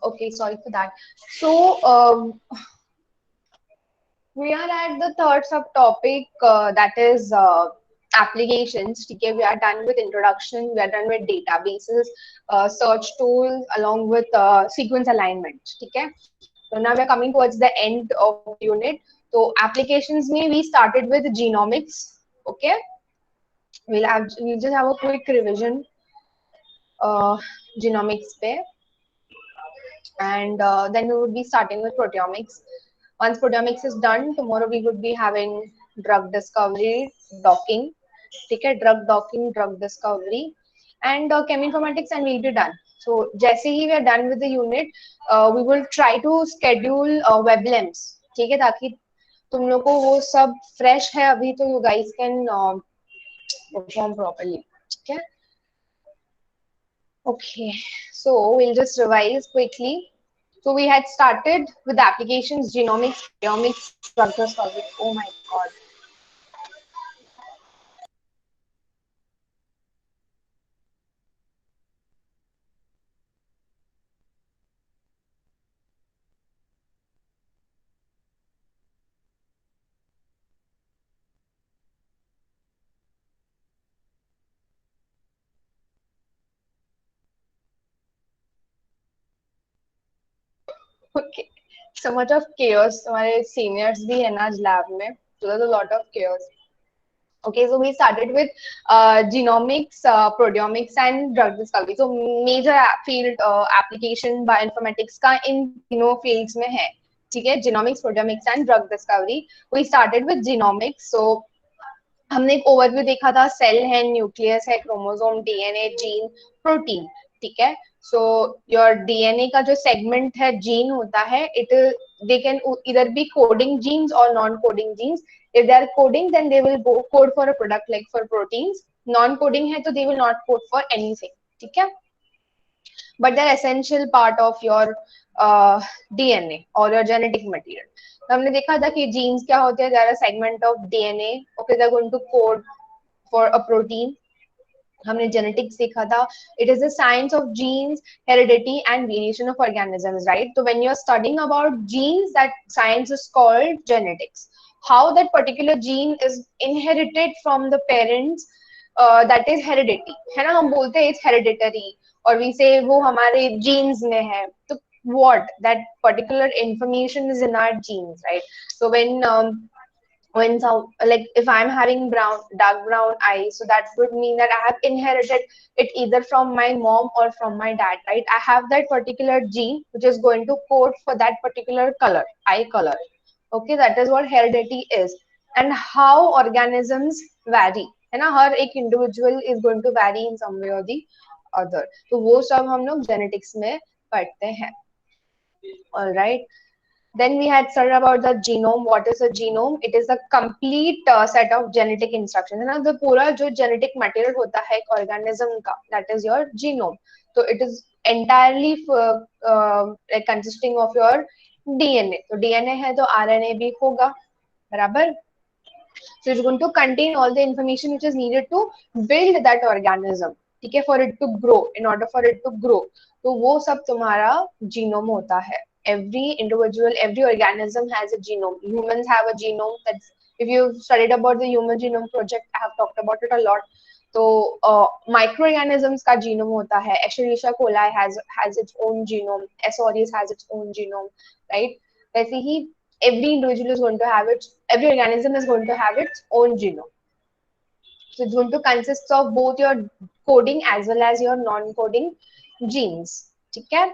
Okay, sorry for that. So, we are at the third subtopic, that is applications. Okay, we are done with introduction. We are done with databases, search tools, along with sequence alignment. Okay, so now we are coming towards the end of the unit. So applications में we started with genomics. Okay, we'll just have a quick revision. Uh, Genomics पे, and then we would be starting with proteomics. Once proteomics is done, tomorrow we would be having drug discovery, docking, okay, drug docking, drug discovery, and cheminformatics, and we'll be done. So, जैसे ही we are done with the unit, we will try to schedule weblems, ठीक है, ताकि तुम लोग को वो सब fresh है अभी, तो you guys can perform properly, ठीक है? Okay, so we'll just revise quickly. So we had started with the applications, genomics, proteomics, drug discovery. Oh my god. Okay. So much of chaos. हमारे seniors भी है ना lab में. So there's a lot of chaos. Okay, so we started with genomics, proteomics, and drug discovery. So major field application bioinformatics का इन तीनों fields में है. ठीक है, genomics, proteomics, and drug discovery. We started with genomics. So हमने एक overview देखा था, सेल है, न्यूक्लियस है, क्रोमोसोम, डीएनए, जीन, प्रोटीन, ठीक है. सो योर डीएनए का जो सेगमेंट है, जीन होता है, it they can either be coding genes और non coding genes. If they are coding then they will go code for a product like for proteins. Non coding है तो they will not code for anything, ठीक है, but they're essential part of your DNA or your genetic material. तो हमने देखा था कि genes क्या होते हैं, they are a segment of DNA. Okay, they're going to code for a protein. हमने genetics देखा था. It is the science of genes, heredity, and variation of organisms, right? So when you're studying about genes, that science is called genetics. How that particular gene is inherited from the parents, that is heredity, है ना? हम बोलते हैं it's hereditary, और we say वो हमारे genes में है. तो what that particular information is in our genes, right? So when some, like if I'm having dark brown eyes, so that would mean that I have inherited it either from my mom or from my dad, right? I have that particular gene which is going to code for that particular color, eye color. Okay, that is what heredity is. And how organisms vary, है ना, हर एक individual is going to vary in some way or the other. तो वो सब हम लोग genetics में पढ़ते हैं. All right. Then we had studied about the genome. What is a genome? It is a complete set of genetic instructions. है ना, तो पूरा जो genetic material होता है एक organism का, that is your genome. So it is entirely like consisting of your DNA. तो DNA है तो RNA भी होगा, बराबर. So it's going to contain all the information which is needed to build that organism. ठीक है, for it to grow. In order for it to grow, तो वो सब तुम्हारा genome होता है. Every individual, every organism has a genome. Humans have a genome. That's, if you've studied about the Human Genome Project, I have talked about it a lot. तो microorganisms का genome होता है. Escherichia coli has its own genome. S. aureus has its own genome, right? वैसे ही every individual is going to have its, every organism is going to have its own genome. So it's going to consist of both your coding as well as your non-coding genes. ठीक है?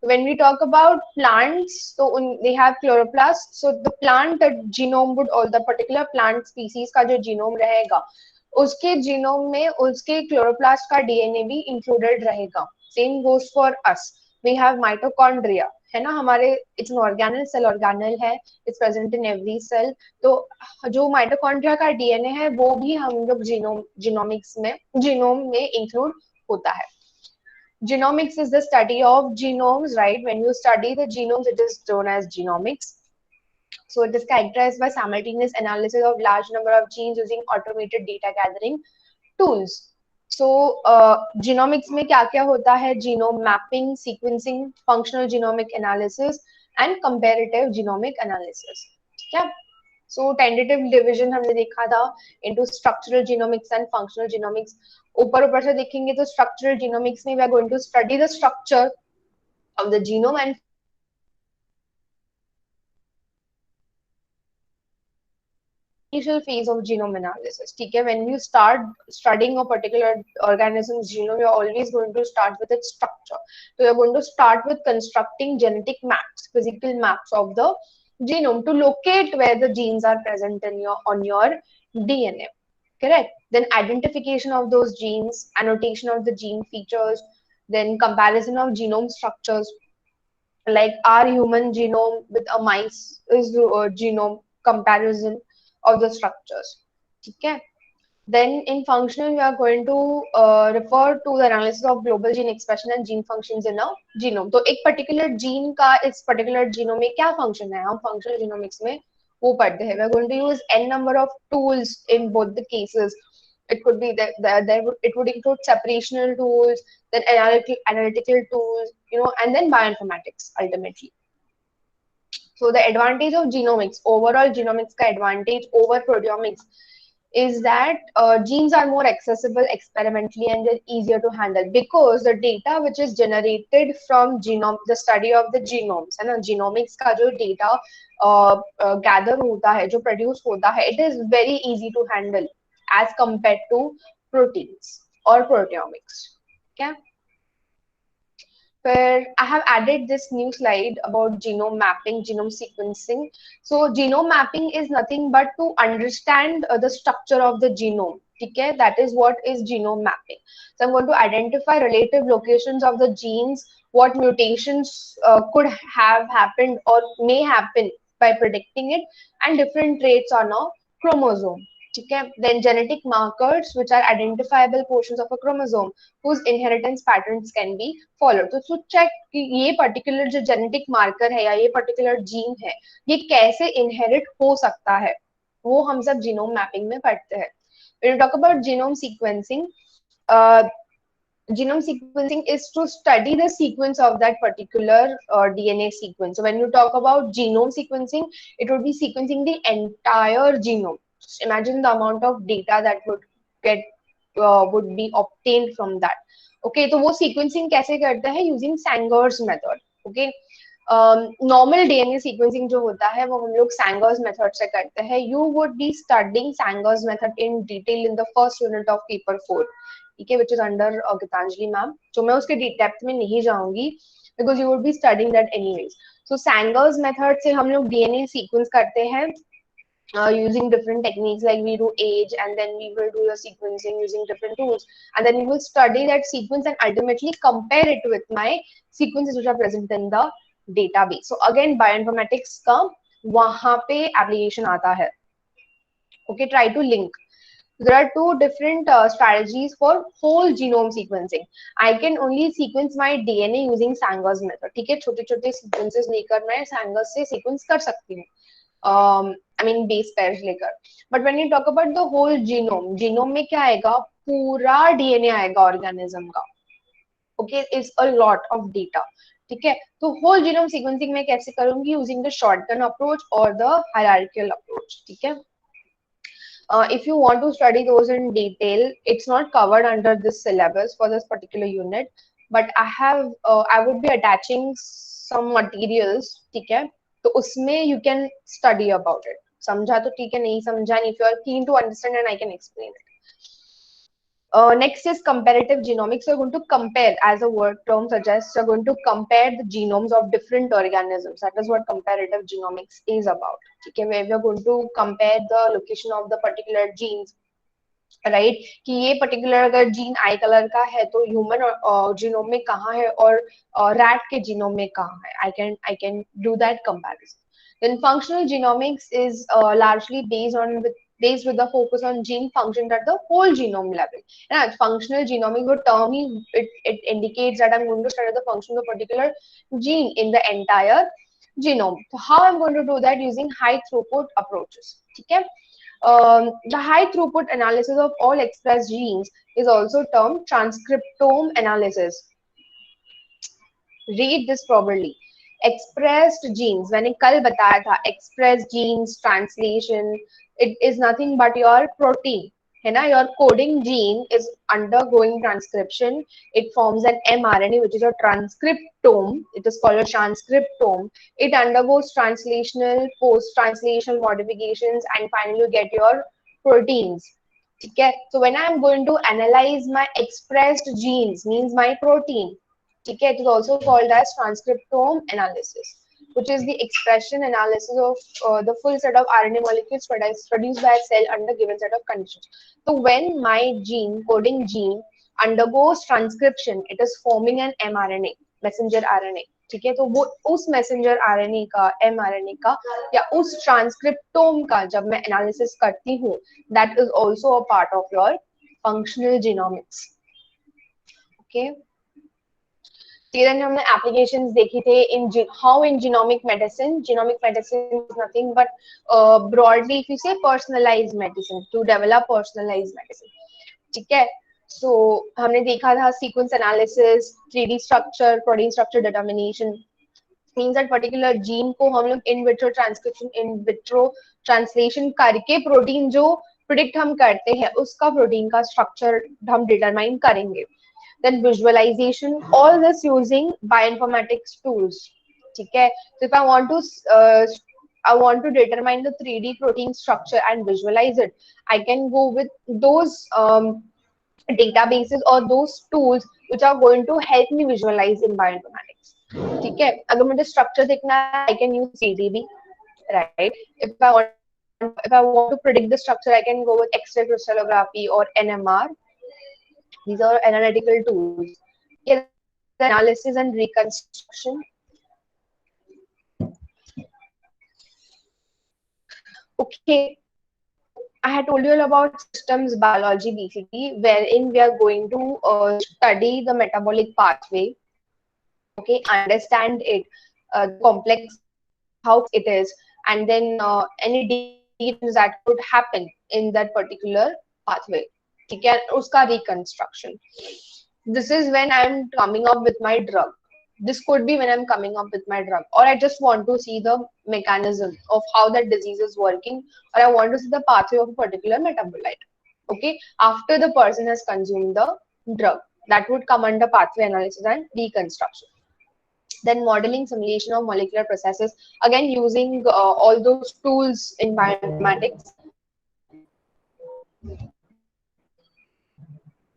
When we talk about plants, so they have chloroplasts. So the plant genome would, or the particular plant species का जो genome रहेगा, उसके genome में उसके chloroplast का DNA भी included रहेगा. Same goes for us. We have mitochondria, है ना, हमारे, it's an organelle, cell organelle है, it's present in every cell. तो जो माइटोकॉन्ड्रिया का डीएनए है वो भी हम लोग जीनोमिक्स में, जीनोम में इंक्लूड होता है. Genomics is the study of genomes, right? When you study the genomes, it is known as genomics. So it is characterized by simultaneous analysis of large number of genes using automated data gathering tools. So genomics में क्या क्या होता है, genome mapping, sequencing, functional genomic analysis and comparative genomic analysis, ठीक है। So tentative division हमने देखा था into structural genomics and functional genomics. ऊपर ऊपर से देखेंगे तो स्ट्रक्चरल जीनोमिक्स में we are going to study the structure of the genome and initial phase of genome analysis. ठीक है, when you start studying a particular organism's genome, you're always going to start with its structure. So you're going to start with constructing genetic maps, physical maps of the genome to locate where the genes are present in your on your DNA. Correct. Then identification of those genes, annotation of the gene features, then comparison of genome structures, like our human genome with a mice is genome comparison of the structures. Okay. Then in functional, we are going to refer to the analysis of global gene expression and gene functions in a genome. तो एक particular gene का इस particular genome में क्या function है, हम functional genomics में वो पढ़ते हैं. We are going to use n number of tools in both the cases. It could be that it would include separational tools, then analytical tools, and then bioinformatics ultimately. So the advantage of genomics, overall genomics ka advantage over proteomics is that genes are more accessible experimentally and they're easier to handle because the data which is generated from genome, the study of the genomes, है ना, genomics का जो data gather होता है, जो produce होता है, it is very easy to handle as compared to proteins or proteomics. Okay. Where I have added this new slide about genome mapping, genome sequencing. So genome mapping is nothing but to understand the structure of the genome. Okay, that is what is genome mapping. So I'm going to identify relative locations of the genes, what mutations could have happened or may happen by predicting it, and different traits on a chromosome. Okay, then genetic markers, which are identifiable portions of a chromosome whose inheritance patterns can be followed. तो check कि ये particular जो genetic marker है या ये particular gene है, ये कैसे inherit हो सकता है, वो हम सब genome mapping में पढ़ते हैं. When you talk about genome sequencing, uh, genome sequencing is to study the sequence of that particular DNA sequence. So when you talk about genome sequencing, it would be sequencing the entire genome. Just imagine the amount of data that get would be obtained from that. Okay, तो वो sequencing कैसे करते हैं? Using Sanger's method. Okay, normal DNA sequencing जो होता है वो हम लोग सैंगर्स मेथड से करते हैं. You would be studying Sanger's method in detail in the first unit of paper 4, ठीक है, which is under Geetanjali ma'am. तो मैं उसके डेप्थ में नहीं जाऊंगी because you would be studying that anyways. So Sanger's method से हम लोग डीएनए सीक्वेंस करते हैं using different techniques, like we do age and then we will do the sequencing using different tools, and then we will study that sequence and ultimately compare it with my sequences which are present in the database. So again bioinformatics का वहां पे application आता है. Okay, try to link. There are two different strategies for whole genome sequencing. I can only sequence my DNA using Sanger's method. ठीक है, छोटे छोटे sequences लेकर मैं Sanger's से sequence कर सकती हूँ. I mean base pairs लेकर. But when you talk about the whole genome में क्या आएगा? पूरा DNA आएगा organism का. Okay, it's a lot of data. ठीक है, तो whole genome sequencing मैं कैसे करूंगी? Using the shotgun approach or the hierarchical approach. ठीक है. If you want to study those in detail, it's not covered under this syllabus for this particular unit, but I would be attaching some materials, ठीक है, तो उसमें you can study about it. समझा तो ठीक है, नहीं समझा, if you are keen to understand and I can explain it. Next is comparative genomics. So you're going to compare, as a word term suggests, you're going to compare the genomes of different organisms. That is what comparative genomics is about. Okay, where we're going to compare the location of the particular genes, right कि ये particular अगर gene I colour का है तो human genome में कहाँ है और रैट के जीनोम में कहाँ है. I can do that comparison. Then functional genomics is largely based with the focus on gene function at the whole genome level. And functional genomics, the term it indicates that I'm going to study the function of a particular gene in the entire genome. So how I'm going to do that? Using high throughput approaches. Okay. The high throughput analysis of all expressed genes is also termed transcriptome analysis. Read this properly. Expressed genes, मैंने कल बताया था, expressed genes translation, it is nothing but your protein, है ना? Your coding gene is undergoing transcription. It forms an mRNA, which is a transcriptome. It is called a transcriptome. It undergoes translational, post-translational modifications, and finally you get your proteins. Okay, so when I'm going to analyze my expressed genes, means my protein, okay, it is also called as transcriptome analysis, which is the expression analysis of the full set of RNA molecules produced by a cell under given set of conditions. So when my gene, coding gene, undergoes transcription, it is forming an mRNA, messenger RNA. ठीक है, तो वो उस messenger RNA का, mRNA का या उस transcriptome का जब मैं एनालिसिस करती हूँ, that is also a part of your functional genomics. Okay, हमने एप्लीकेशंस देखी थे in how in genomic medicine. Genomic medicine is nothing but broadly if you say personalized medicine, to develop personalized medicine. ठीक है, so हमने देखा था sequence analysis, 3D structure, protein structure determination. Means that particular gene को हम लोग in vitro transcription, in vitro translation करके protein जो प्रिडिक्ट हम करते हैं उसका प्रोटीन का स्ट्रक्चर हम डिटरमाइन करेंगे. Then visualization, all this using bioinformatics tools. ठीक है, so if I want to determine the 3D protein structure and visualize it, I can go with those databases or those tools which are going to help me visualize in bioinformatics. ठीक है, अगर मुझे structure देखना है, I can use CDB, right? If I want to predict the structure, I can go with X-ray crystallography or NMR. These are analytical tools. Yeah, analysis and reconstruction. Okay, I had told you all about systems biology BCT, wherein we are going to study the metabolic pathway. Okay, understand it, complex, how it is, and then any deviations that could happen in that particular pathway. ठीक है, उसका reconstruction. This is when I'm coming up with my drug. This could be when I'm coming up with my drug, or I just want to see the mechanism of how that disease is working, or I want to see the pathway of a particular metabolite. Okay, after the person has consumed the drug, that would come under pathway analysis and reconstruction. Then modeling, simulation of molecular processes, again using all those tools in bioinformatics.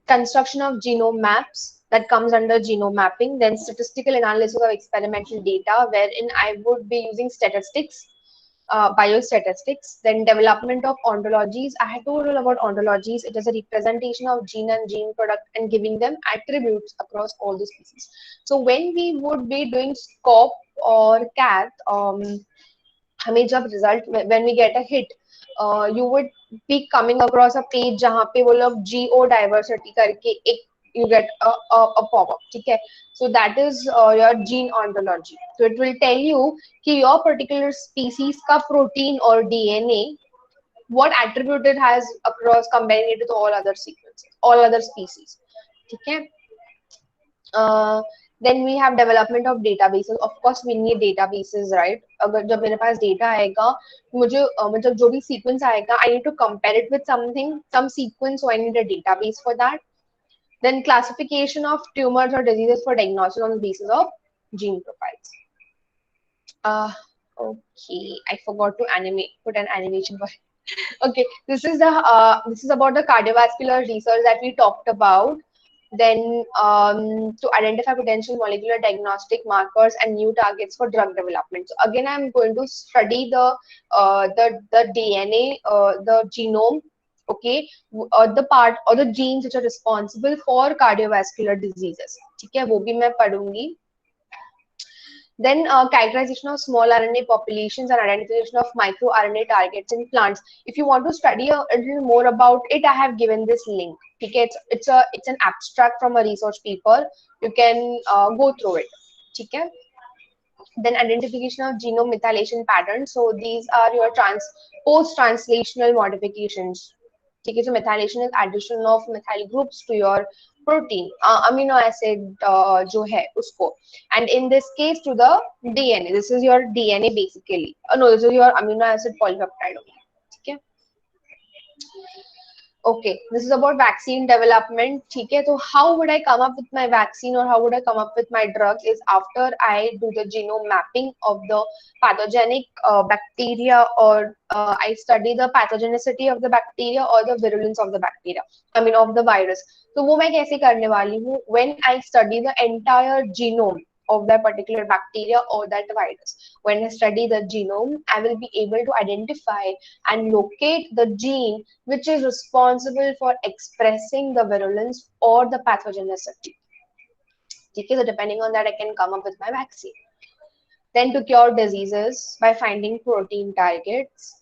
Construction of genome maps, that comes under genome mapping. Then statistical analysis of experimental data, wherein I would be using statistics, biostatistics. Then development of ontologies. I had told you about ontologies. It is a representation of gene and gene product and giving them attributes across all the species. So when we would be doing SCOP or CAT, हमें जब result, when we get a hit, you would be coming across a page जहाँ पे वो लोग geo diversity करके एक you get a pop-up. ठीक है, so that is your gene ontology. So it will tell you कि your particular species का protein or DNA, what attribute it has across comparing it to all other sequences, all other species. ठीक है. Then we have development of databases. Of course, we need databases, right? अगर जब मेरे पास data आएगा, मुझे मतलब जो भी sequence आएगा, I need to compare it with something, some sequence, so I need a database for that. Then classification of tumors or diseases for diagnosis on the basis of gene profiles. Okay, I forgot to put an animation for it. Okay, this is about the cardiovascular research that we talked about. Then to identify potential molecular diagnostic markers and new targets for drug development. So again, I'm going to study the DNA, the genome, okay, the part or the genes which are responsible for cardiovascular diseases. ठीक है, वो भी मैं पढ़ूंगी. Then characterization of small RNA populations and identification of microRNA targets in plants. If you want to study a little more about it, I have given this link. Okay, it's an abstract from a research paper. You can go through it. Okay. Then identification of genome methylation patterns. So these are your post-translational modifications. ठीक है, so methylation is addition of methyl groups to your protein, amino acid जो है उसको, and in this case to the DNA. This is your DNA basically. No, this is your amino acid polypeptide. ठीक है. Okay, this is about vaccine development. ठीक है, तो how would I come up with my vaccine or how would I come up with my drug is after I do the genome mapping of the pathogenic bacteria, or I study the pathogenicity of the bacteria or the virulence of the bacteria. I mean of the virus. तो वो मैं कैसे करने वाली हूँ? When I study the entire genome of that particular bacteria or that virus. When I study the genome, I will be able to identify and locate the gene which is responsible for expressing the virulence or the pathogenicity. Okay, so depending on that, I can come up with my vaccine. Then to cure diseases by finding protein targets.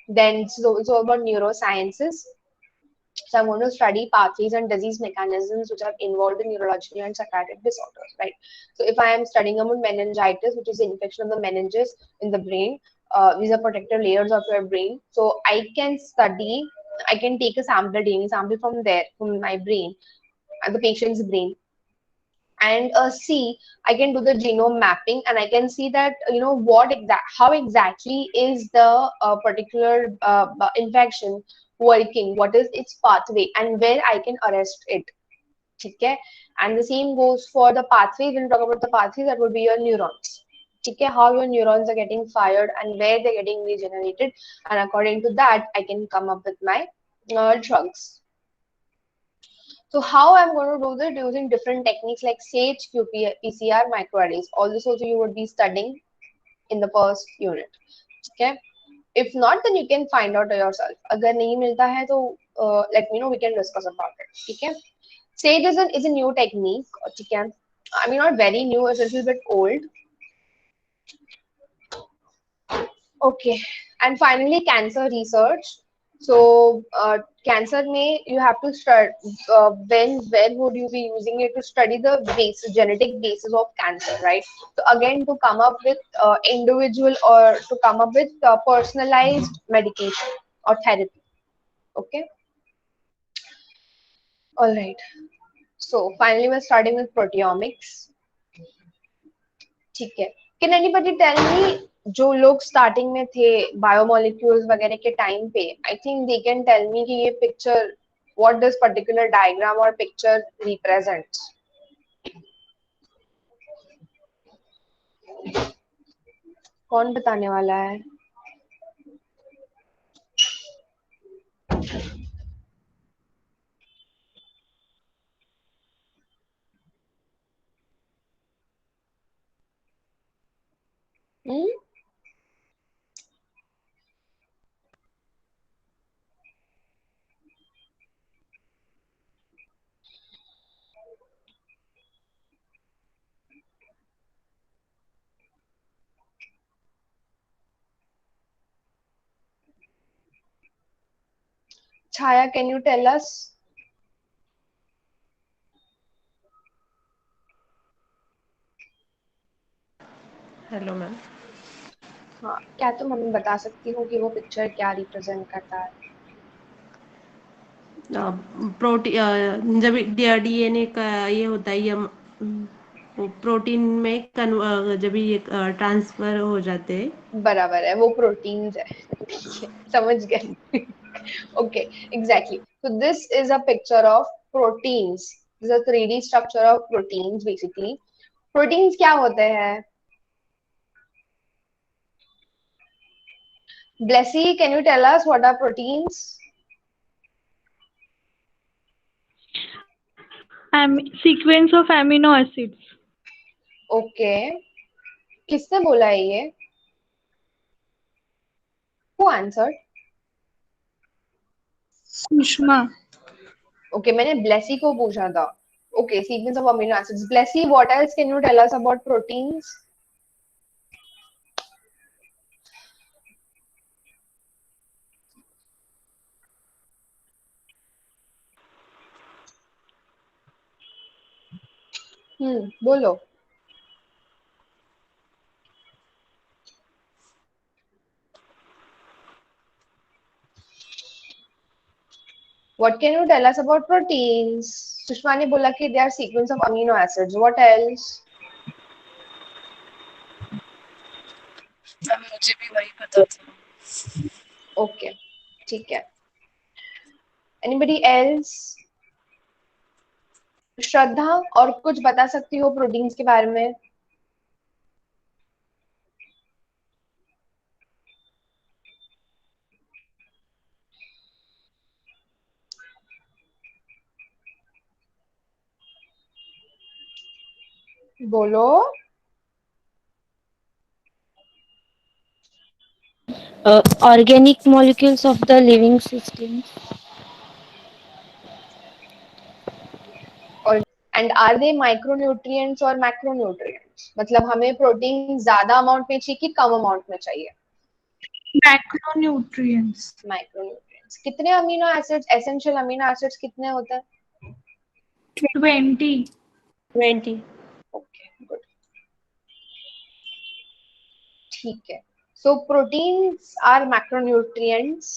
Then so it's all about neurosciences. So I'm going to study pathways and disease mechanisms which are involved in neurological and psychiatric disorders, right? So if I am studying about meningitis, which is the infection of the meninges in the brain, these are protective layers of your brain. So I can take a sample, DNA sample from there, from my brain, the patient's brain, and see, I can do the genome mapping, and I can see that how exactly is the particular infection working, what is its pathway, and where I can arrest it. Okay, and the same goes for the pathways. When we talk about the pathways, that would be your neurons. Okay, how your neurons are getting fired and where they're getting regenerated, and according to that, I can come up with my drugs. So how I'm going to do that using different techniques like SAGE, qPCR, microarrays. All this also you would be studying in the first unit. Okay. If not, then you can find out yourself. अगर नहीं मिलता है तो let me know. We can discuss about it. ठीक है. SAGE is a new technique. ठीक है. I mean not very new. It's a little bit old. Okay. And finally, cancer research. So cancer may you have to start when would you be using it to study the genetic basis of cancer, right? So again, to come up with individual or to come up with personalized medication or therapy. Okay. All right. So finally, we're starting with proteomics. ठीक है. Can anybody tell me जो लोग starting में थे biomolecules वगैरह के time पे, I think they can tell me कि ये picture what this particular diagram और पिक्चर रिप्रेजेंट्स. कौन बताने वाला है? Chaya, can you tell us? Hello ma'am. हाँ, क्या तुम हमें बता सकती हो कि वो पिक्चर क्या रिप्रेजेंट करता है? प्रोटीन जब डीएनए का ये होता है, ये प्रोटीन में जब ये ट्रांसफर हो जाते हैं. बराबर है, वो प्रोटीन्स है. समझ गए. Okay, exactly. So this is a picture of proteins. This is a 3D structure of proteins basically. Proteins क्या होते हैं? Blessy, can you tell us what are proteins? Sequence of amino acids. Okay. किसने बोला है ये? Who answered? Sushma. Okay, मैंने Blessy को पूछा था. Okay, sequence of amino acids. Blessy, what else can you tell us about proteins? बोलो. What can you tell us about proteins? Sushma ने बोला कि they are sequence of amino acids. What else? मुझे भी वही पता था. Okay, ठीक है. Anybody else? श्रद्धा और कुछ बता सकती हो प्रोटीन्स के बारे में? बोलो. Organic molecules of the living system. And are they micronutrients और macronutrients? मतलब हमें प्रोटीन ज्यादा अमाउंट में चाहिए कि कम अमाउंट में चाहिए? Macronutrients. माइक्रोन्यूट्रिएंट्स. कितने amino acids, essential amino acids कितने होते हैं? 20. 20. Okay, good. ठीक है. So proteins are macronutrients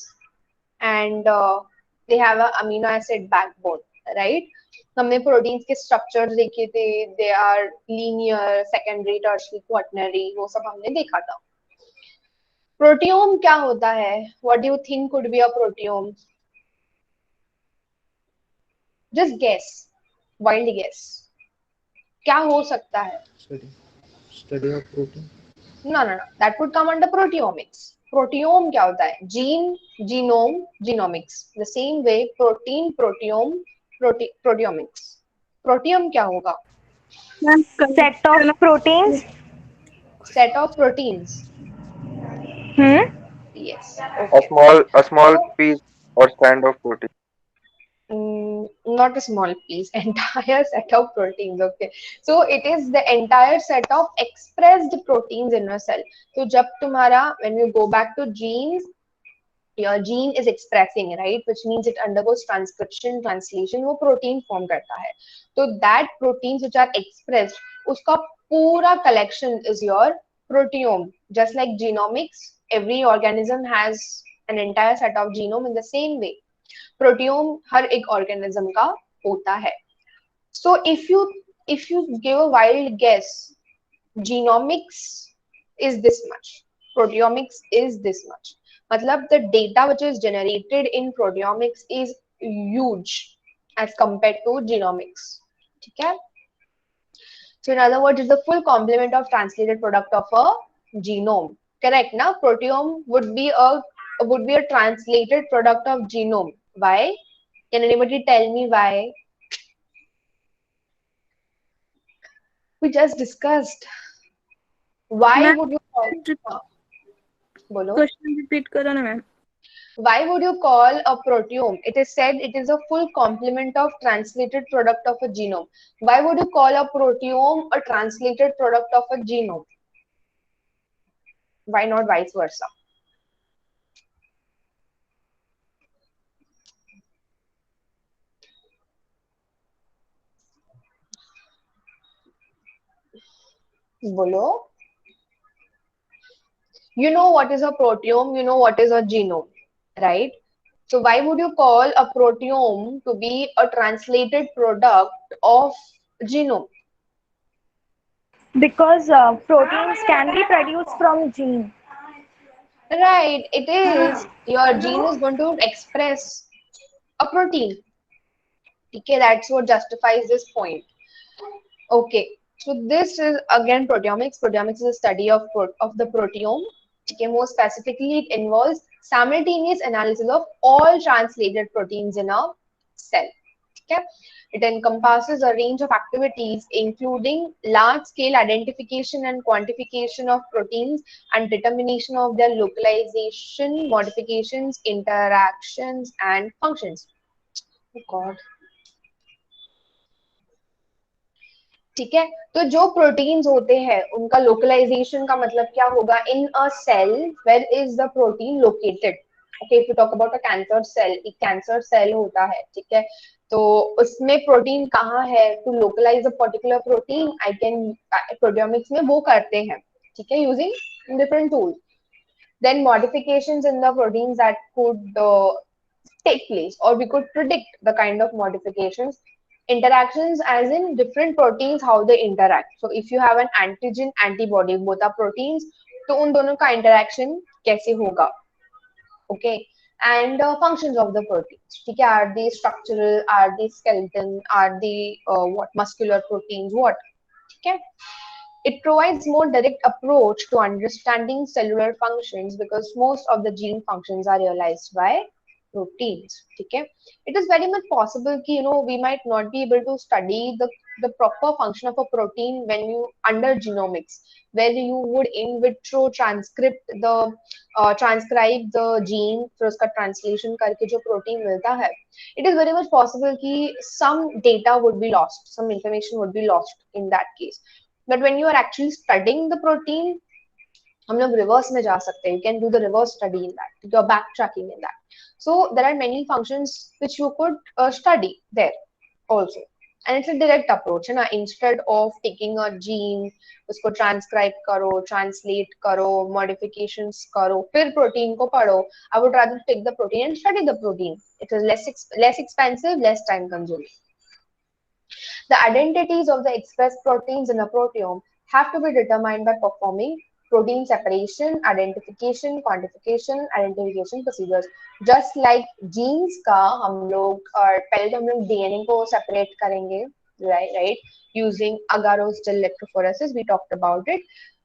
and they have a amino acid backbone, right? हमने प्रोटीन्स के स्ट्रक्चर देखे थे. They are linear, secondary, tertiary, quaternary, वो सब हमने देखा था. प्रोटियोम क्या होता है? What do you think could be a proteome? Just guess, wild guess. क्या हो सकता है? Study of protein. No, that would come under proteomics. Proteome क्या होता है? Gene, genome, genomics. The same way protein, proteome, proteomics. Proteome क्या होगा? Set of proteins. Set of proteins. Yes. A small piece or strand of protein. Not a small piece, entire set of proteins. Okay, so it is the entire set of expressed proteins in a cell. So जब तुम्हारा, when you go back to genes, your gene is expressing, right, which means it undergoes transcription, translation, वो protein form करता है. So that proteins which are expressed, उसका पूरा collection is your proteome. Just like genomics, every organism has an entire set of genome. In the same way, proteome हर एक organism का होता है. So if you give a wild guess, genomics is this much, proteomics is this much. मतलब the data which is generated in proteomics is huge as compared to genomics. ठीक है. So in other words, it's the full complement of translated product of a genome. Correct? Now, proteome would be a translated product of genome. Why? Can anybody tell me why? We just discussed. Why would you call? Bolo. Question repeat करो ना ma'am. Why would you call a proteome? It is said it is a full complement of translated product of a genome. Why would you call a proteome a translated product of a genome? Why not vice versa? Bolo. You know what is a proteome, you know what is a genome, right? So why would you call a proteome to be a translated product of genome? Because proteins can be produced from gene. Right, it is. Your gene is going to express a protein. Okay, that's what justifies this point. Okay, so this is again proteomics. Proteomics is a study of the proteome. Okay, more specifically, it involves simultaneous analysis of all translated proteins in a cell. Okay, it encompasses a range of activities, including large-scale identification and quantification of proteins and determination of their localization, modifications, interactions, and functions. Oh God. ठीक है. तो जो proteins होते हैं उनका localisation का मतलब क्या होगा? In a cell where is the protein located. Okay, if you talk about a cancer cell, एक कैंसर सेल होता है, ठीक है, तो उसमें प्रोटीन कहाँ है? To localize a particular protein, I can proteomics में वो करते हैं, ठीक है, using different tools. Then modifications in the proteins that could take place, or we could predict the kind of modifications. Interactions as in different proteins, how they interact. So if you have an antigen antibody, both are proteins, तो उन दोनों का interaction कैसे होगा? Okay, and functions of the proteins. ठीक है, are they structural, are they skeleton, are they what muscular proteins, what? ठीक है. It provides more direct approach to understanding cellular functions because most of the gene functions are realized by proteins. ठीक है. It is very much possible कि we might not be able to study the proper function of a protein when you under genomics, where you would in vitro transcribe the gene, फिर उसका translation करके जो protein मिलता है. It is very much possible कि some data would be lost, some information would be lost in that case. But when you are actually studying the protein, हम लोग reverse में जा सकते हैं. You can do the reverse study in that. You are backtracking in that. So there are many functions which you could study there also. And it's a direct approach, है ना? Instead of taking a gene, उसको transcribe करो, translate करो, modifications करो, फिर protein को पढ़ो. I would rather take the protein and study the protein. It is less expensive, less time consuming. The identities of the expressed proteins in a proteome have to be determined by performing protein separation, identification, quantification, identification procedures. Just like genes का हम लोग पहले तो हम लोग DNA को separate करेंगे, right? Using agarose gel electrophoresis, we talked about it.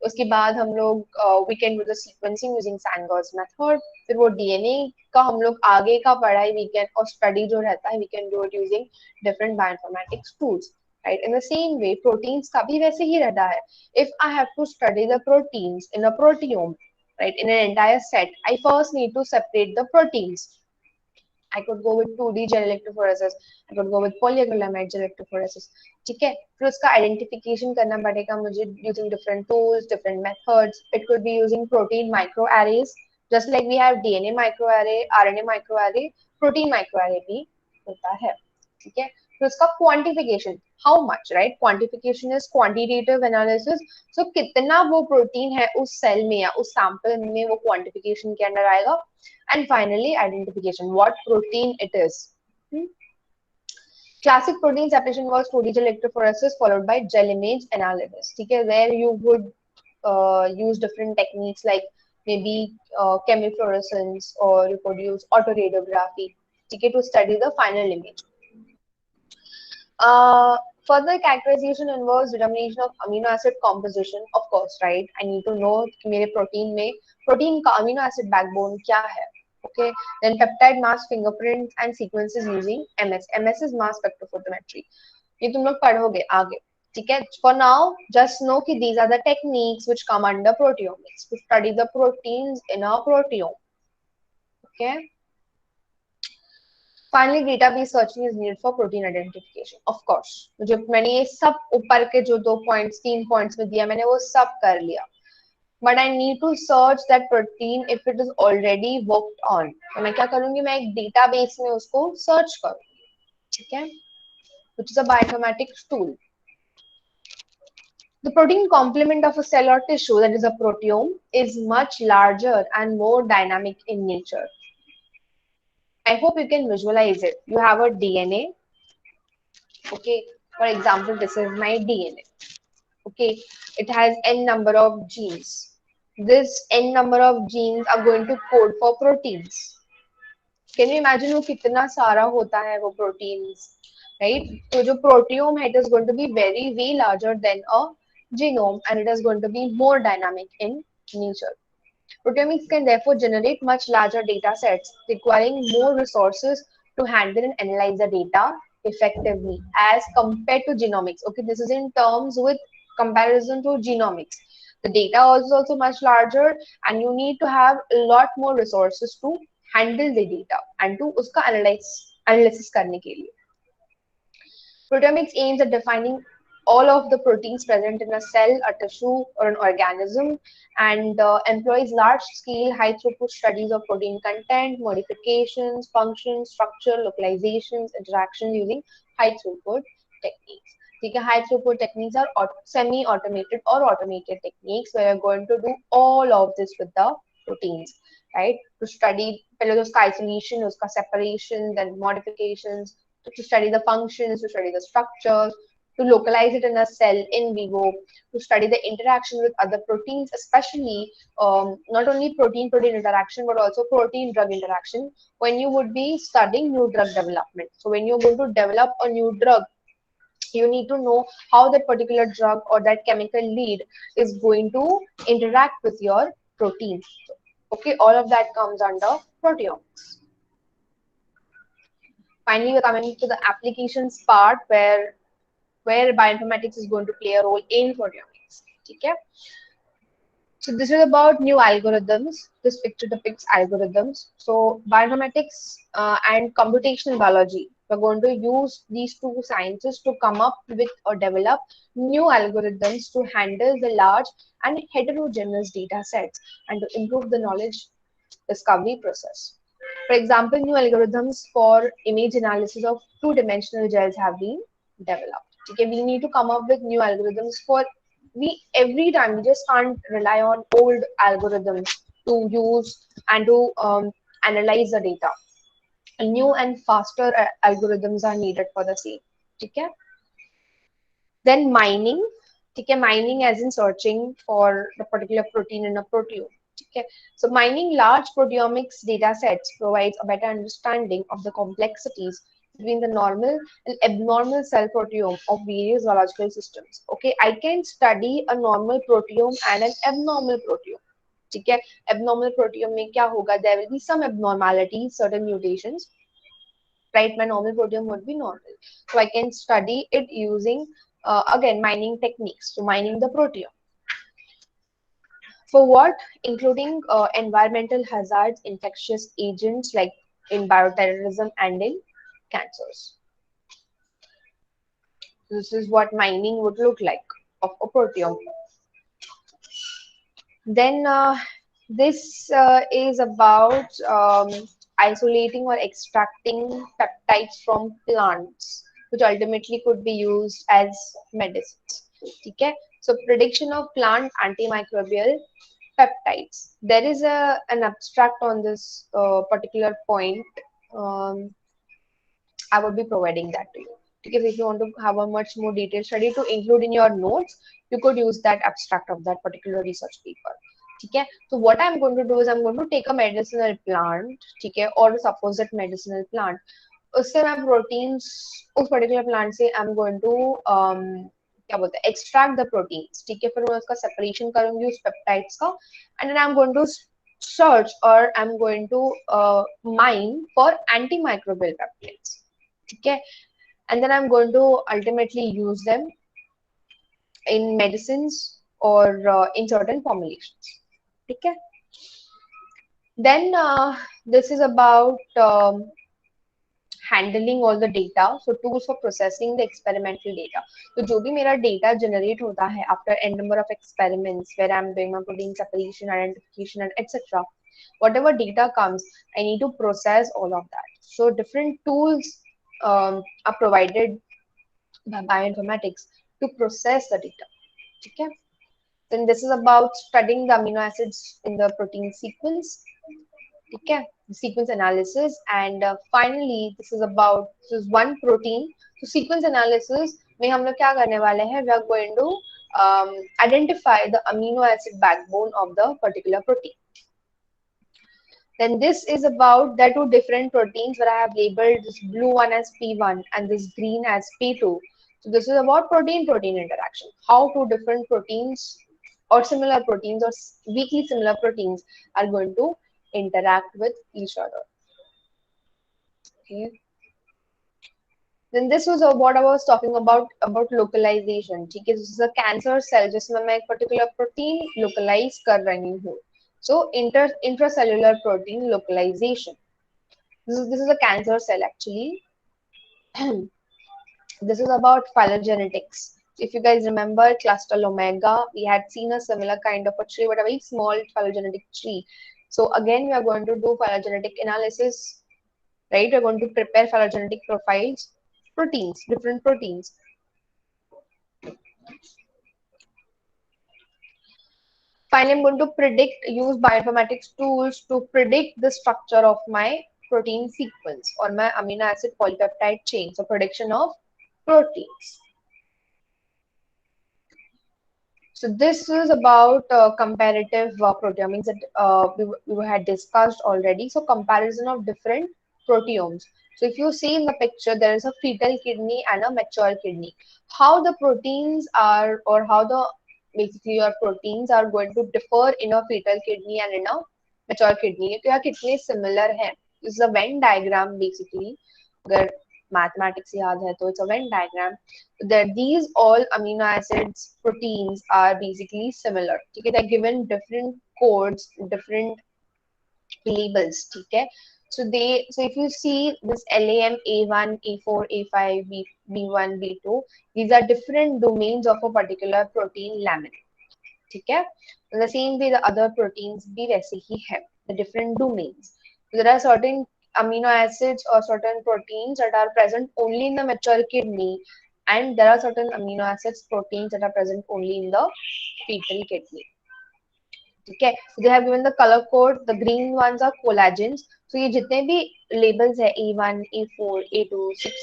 उसके बाद हम लोग we can do the sequencing using Sanger's method. फिर वो DNA का हम लोग आगे का पढ़ाई we can और study जो रहता है we can do it using different bioinformatics tools. Right? In the same way, proteins का भी वैसे ही रहता है. If I have to study the proteins in a proteome, right, in an entire set, I first need to separate the proteins. I could go with 2D gel electrophoresis. I could go with polyacrylamide gel electrophoresis. ठीक है, फिर उसका identification करना पड़ेगा मुझे using different tools, different methods. It could be using protein microarrays, just like we have DNA microarray, RNA microarray, protein microarray भी होता है. ठीक है, फिर उसका quantification, how much, right? Quantification is quantitative analysis. So कितना वो protein है उस cell में या उस sample में, वो quantification के अंदर आएगा. And finally, identification, what protein it is. Classic protein separation was 2D gel electrophoresis followed by gel image analysis. ठीक है, where you would use different techniques like maybe chemifluorescence, or you could use autoradiography, ठीक है, to study the final image. Further characterization involves determination of amino acid composition, of course, right? I need to know कि मेरे protein में protein का amino acid backbone क्या है. Okay, then peptide mass fingerprints and sequences using MS. MS is mass spectrophotometry. ये तुम लोग पढ़ोगे आगे. ठीक है. For now, just know कि these are the techniques which come under proteomics to study the proteins in a proteome. Okay. Finally, database searching is needed for protein identification. Of course, मुझे मैंने ये सब ऊपर के जो 2 points 3 points में दिया मैंने वो सब कर लिया. But I need to search that protein if it is already worked on. तो मैं क्या करूँगी, मैं एक database में उसको search करूँगी. ठीक है? Which is a bioinformatics tool. The protein complement of a cell or tissue, that is a proteome, is much larger and more dynamic in nature. I hope you can visualize it. You have a DNA. Okay, for example, this is my DNA. Okay, it has n number of genes. This n number of genes are going to code for proteins. Can you imagine वो कितना सारा होता है वो proteins, right? So जो proteome है, it is going to be very way larger than a genome, and it is going to be more dynamic in nature. Proteomics can therefore generate much larger data sets, requiring more resources to handle and analyze the data effectively as compared to genomics. Okay, this is in terms with comparison to genomics. The data is also much larger, and you need to have a lot more resources to handle the data and to uska analysis करने के लिए. Proteomics aims at defining all of the proteins present in a cell, a tissue, or an organism, and employs large-scale, high-throughput studies of protein content, modifications, functions, structure, localizations, interactions using high-throughput techniques. ठीक है, high-throughput techniques are semi-automated or automated techniques where you're going to do all of this with the proteins. right? To study isolation, separation, then modifications, to study the functions, to study the structures, to localize it in a cell in vivo, to study the interaction with other proteins, especially not only protein-protein interaction, but also protein-drug interaction when you would be studying new drug development. So when you're going to develop a new drug, you need to know how that particular drug or that chemical lead is going to interact with your protein. Okay, all of that comes under proteomics. Finally, we're coming to the applications part where bioinformatics is going to play a role in proteomics. Okay. So this is about new algorithms. This picture depicts algorithms. So bioinformatics and computational biology, we're going to use these two sciences to come up with or develop new algorithms to handle the large and heterogeneous data sets and to improve the knowledge discovery process. For example, new algorithms for image analysis of two-dimensional gels have been developed. Okay, we need to come up with new algorithms for every time. We just can't rely on old algorithms to use and to analyze the data. New and faster algorithms are needed for the same. Okay. Then mining. Okay, mining as in searching for the particular protein in a proteome. Okay, so mining large proteomics data sets provides a better understanding of the complexities between the normal and abnormal cell proteome of various biological systems. Okay, I can study a normal proteome and an abnormal proteome. Okay, abnormal proteome में क्या होगा? There will be some abnormalities, certain mutations. Right, my normal proteome would be normal. So I can study it using again mining techniques, so mining the proteome. For what? Including environmental hazards, infectious agents like in bioterrorism and in cancers. This is what mining would look like of a proteome. Then this is about isolating or extracting peptides from plants, which ultimately could be used as medicines. Okay? So prediction of plant antimicrobial peptides. There is an abstract on this particular point. I would be providing that to you. Because if you want to have a much more detailed study to include in your notes, you could use that abstract of that particular research paper. Okay? So what I'm going to do is I'm going to take a medicinal plant, okay, or suppose that medicinal plant. उससे मैं proteins उस particular plant से I'm going to क्या बोलते हैं extract the proteins. ठीक है, फिर मैं उसका separation करूँगी उस peptides का, and then I'm going to search or I'm going to mine for antimicrobial peptides. Okay, and then I'm going to ultimately use them in medicines or in certain formulations. Okay. Then this is about handling all the data. So tools for processing the experimental data. So जो भी मेरा data generate होता है after n number of experiments where I'm doing my protein separation, identification, and etc. Whatever data comes, I need to process all of that. So different tools are provided by bioinformatics to process the data. Okay. Then this is about studying the amino acids in the protein sequence. Okay, the sequence analysis, and finally this is about one protein. So sequence analysis में हम लोग क्या करने वाले हैं? We are going to identify the amino acid backbone of the particular protein. Then this is about the two different proteins where I have labeled this blue one as P1 and this green as P2. So this is about protein-protein interaction. How two different proteins or similar proteins or weakly similar proteins are going to interact with each other. Okay. Then this was what I was talking about localization. ठीक है, this is a cancer cell जिसमें मैं एक particular protein localize कर रही हूँ. So intracellular protein localization. This is a cancer cell actually. This is about phylogenetics. If you guys remember Clustal Omega, we had seen a similar kind of a tree, but a very small phylogenetic tree. So again, we are going to do phylogenetic analysis, right? We're going to prepare phylogenetic profiles, proteins, different proteins. Finally, I'm going to use bioinformatics tools to predict the structure of my protein sequence or my amino acid polypeptide chain. So prediction of proteins. So this is about comparative proteomics that we had discussed already. So comparison of different proteomes. So if you see in the picture, there is a fetal kidney and a mature kidney. How the proteins are, or how the basically your proteins are going to differ in a fetal kidney and in a mature kidney. तो यह कितने similar है? This is a Venn diagram basically. अगर mathematics याद है तो it's a Venn diagram. That these all amino acids proteins are basically similar. Okay, they're given different codes, different labels. Okay, so if you see this LAM A1, A4, A5, B1, B2, these are different domains of a particular protein lamin. Okay, the same way the other proteins भी वैसे ही है, the different domains. So there are certain amino acids or certain proteins that are present only in the mature kidney, and there are certain amino acids proteins that are present only in the fetal kidney. Okay, so they have given the color code. The green ones are collagens. So ये जितने भी labels है A1, A4, A2, 6,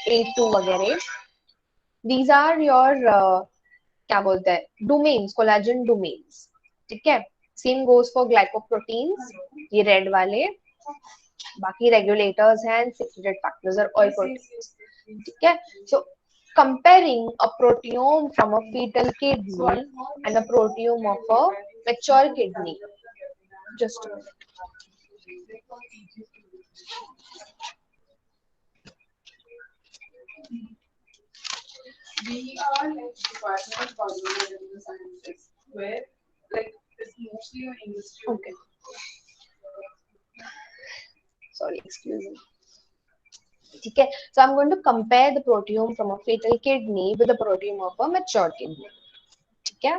A2 वगैरह, these are your क्या बोलते हैं domains, collagen domains. ठीक है, same goes for glycoproteins. ये red वाले, बाकी regulators and secreted factors are all proteins. ठीक है, so comparing a proteome from a fetal kidney and a proteome of a mature kidney. Just a minute. We are like department of biological sciences, where like it's mostly an industry. Okay. Sorry, excuse me. Okay, so I'm going to compare the proteome from a fetal kidney with the proteome of a mature kidney. Okay,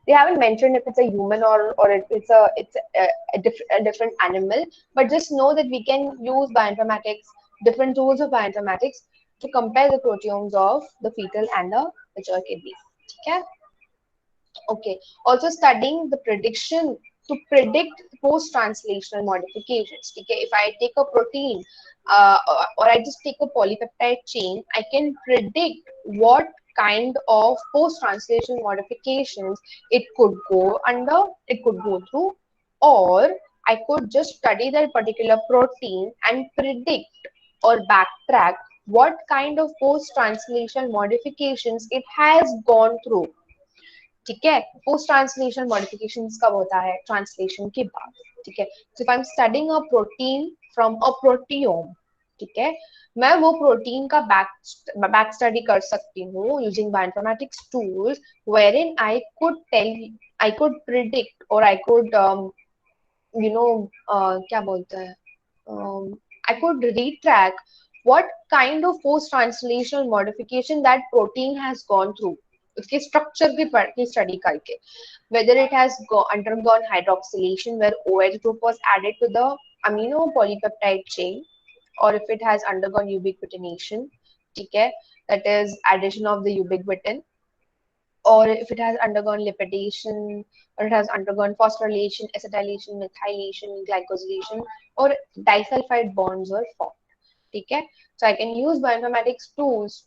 they haven't mentioned if it's a human or if it's a different animal, but just know that we can use bioinformatics, different tools of bioinformatics to compare the proteomes of the fetal and the mature kidney. Okay. Okay. Also studying the prediction to predict post-translational modifications. Okay. If I take a protein or I just take a polypeptide chain, I can predict what kind of post-translational modifications it could go under, it could go through, or I could just study that particular protein and predict or backtrack what kind of post-translational modifications it has gone through. ठीक है, post-translational modifications कब होता है? Translation के बाद. ठीक है, so if I'm studying a protein from a proteome, ठीक है, मैं वो प्रोटीन का back study कर सकती हूँ using bioinformatics tools, wherein I could predict or I could क्या बोलते हैं, I could retrack what kind of post-translational modification that protein has gone through. उसके structure की study करके, whether it has undergone hydroxylation where OH group was added to the amino polypeptide chain, or if it has undergone ubiquitination, ठीक है, that is addition of the ubiquitin, or if it has undergone lipidation, or it has undergone phosphorylation, acetylation, methylation, glycosylation, or disulfide bonds were formed. Okay, so I can use bioinformatics tools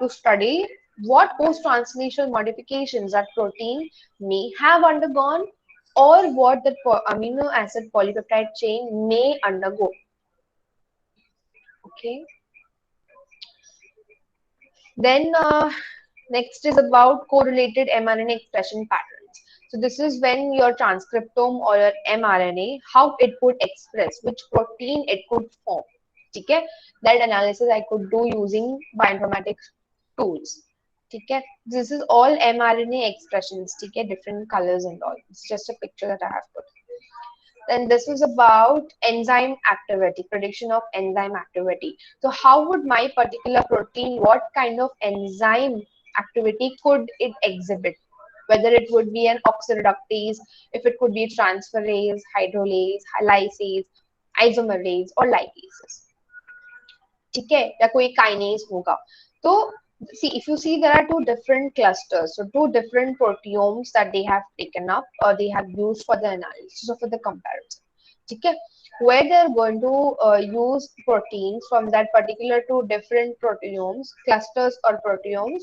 to study what post-translational modifications that protein may have undergone, or what the amino acid polypeptide chain may undergo. Okay. Then next is about correlated mRNA expression patterns. So this is when your transcriptome or your mRNA, how it could express, which protein it could form. Okay, that analysis I could do using bioinformatics tools. Okay, this is all mRNA expressions. Okay, different colors and all. It's just a picture that I have put. Then this is about enzyme activity, prediction of enzyme activity. So how would my particular protein, what kind of enzyme activity could it exhibit? Whether it would be an oxidoreductase, if it could be transferase, hydrolase, lysase, isomerase, or ligases. ठीक है, या कोई kinase होगा, तो see, if you see, there are two different clusters, so two different proteomes that they have taken up or they have used for the analysis or for the comparison. Okay, where they are going to use proteins from that particular two different proteomes, clusters or proteomes,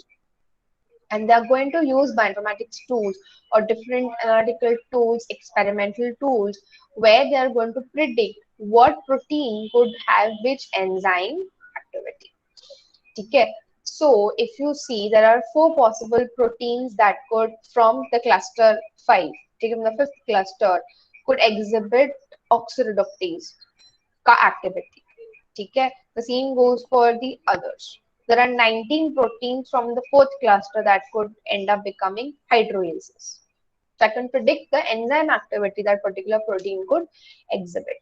and they are going to use bioinformatics tools or different analytical tools, experimental tools, where they are going to predict what protein could have which enzyme activity. Okay, so if you see, there are four possible proteins that could, from the cluster 5, from the fifth cluster, could exhibit oxidoreductase activity. Okay, the same goes for the others. There are 19 proteins from the fourth cluster that could end up becoming hydrolysis. So I can predict the enzyme activity that particular protein could exhibit.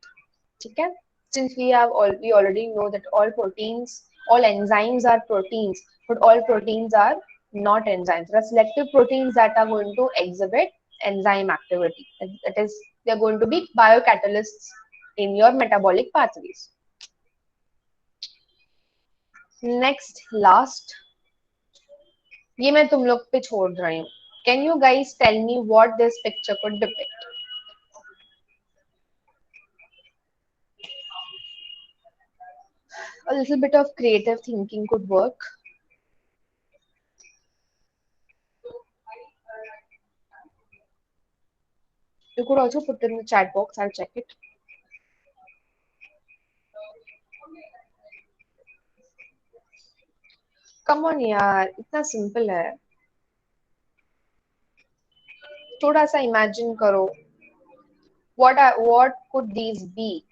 Okay, since we already know that all proteins, all enzymes are proteins, but all proteins are not enzymes. There are selective proteins that are going to exhibit enzyme activity. That is, they are going to be biocatalysts in your metabolic pathways. Next, last, ये मैं तुम लोग पे छोड़ रही हूँ. Can you guys tell me what this picture could depict? A little bit of creative thinking could work. You could also put it in the chat box. I'll check it. Come on यार, इतना simple है. थोड़ा सा imagine करो. What could these be?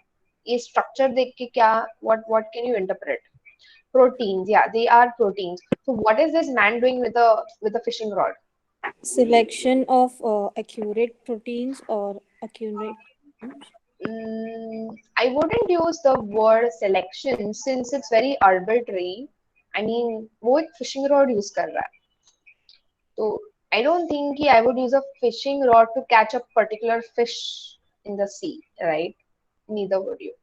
ये structure देख के क्या? What can you interpret? Proteins, yeah, they are proteins. So what is this man doing with a fishing rod? Selection of accurate proteins or accurate. I wouldn't use the word selection since it's very arbitrary. I mean, वो एक fishing rod use कर रहा है. So I don't think I would use a fishing rod to catch a particular fish in the sea, right? Neither would you.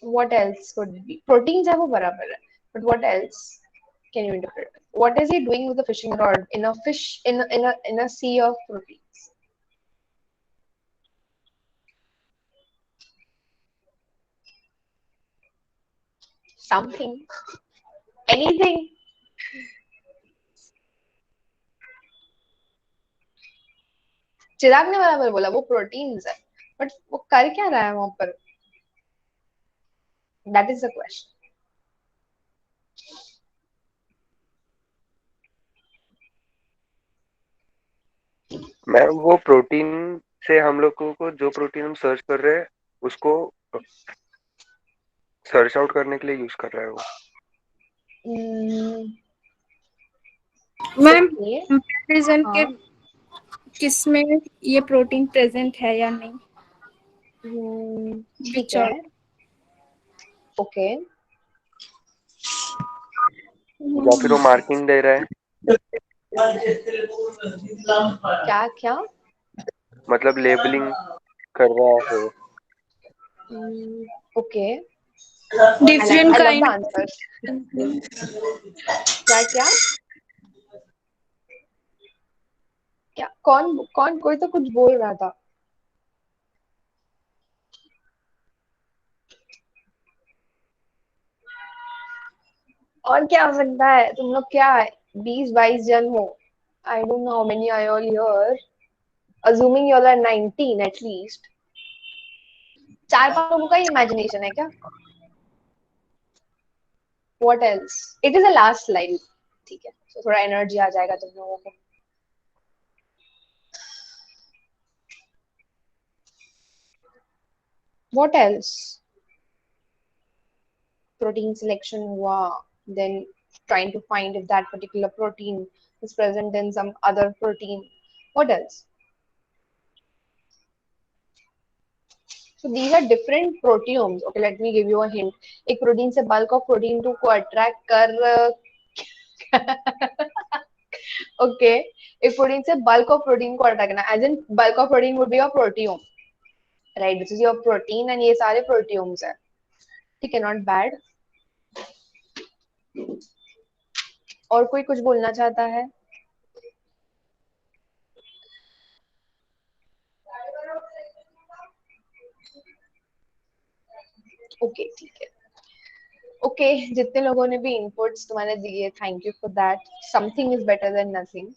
What else could it be? Proteins है वो बराबर है, but what else can you interpret? What is he doing with the fishing rod in a fish in a sea of proteins? Something, anything. चिराग ने बराबर बोला, वो proteins है, but वो कर क्या रहा है वहां पर? That is the question. Ma'am वो प्रोटीन से हम लोगों को जो प्रोटीन हम सर्च कर रहे हैं उसको सर्च आउट करने के लिए यूज कर रहा है वो. Ma'am Okay. कंपैरिजन के किस में ये प्रोटीन प्रेजेंट है या नहीं? ठीक है. ओके. या फिर वो मार्किंग दे रहा है. क्या मतलब लेबलिंग कर रहा है. Okay. Different I love kind the answers. क्या कौन कोई तो कुछ बोल रहा था. और क्या हो सकता है? तुम लोग क्या 20-22 जन हो. I don't know how many are all here. Assuming you all are 19 at least. 4-5 लोगों का imagination है क्या? What else? It is the last slide. ठीक है. So थोड़ा energy आ जाएगा तुम लोगों को. What else? Protein selection हुआ. Then trying to find if that particular protein is present in some other protein. What else? So these are different proteomes. Okay, let me give you a hint. एक protein से bulk of protein को attract कर okay, एक protein से bulk of protein को attract करना. As in bulk of protein would be your proteome, right? This is your protein and ये सारे proteomes हैं. ठीक है, not bad. और कोई कुछ बोलना चाहता है? ओके ठीक है। ओके जितने लोगों ने भी इनपुट्स तुम्हारे दिए, thank you for that. Something is better than nothing.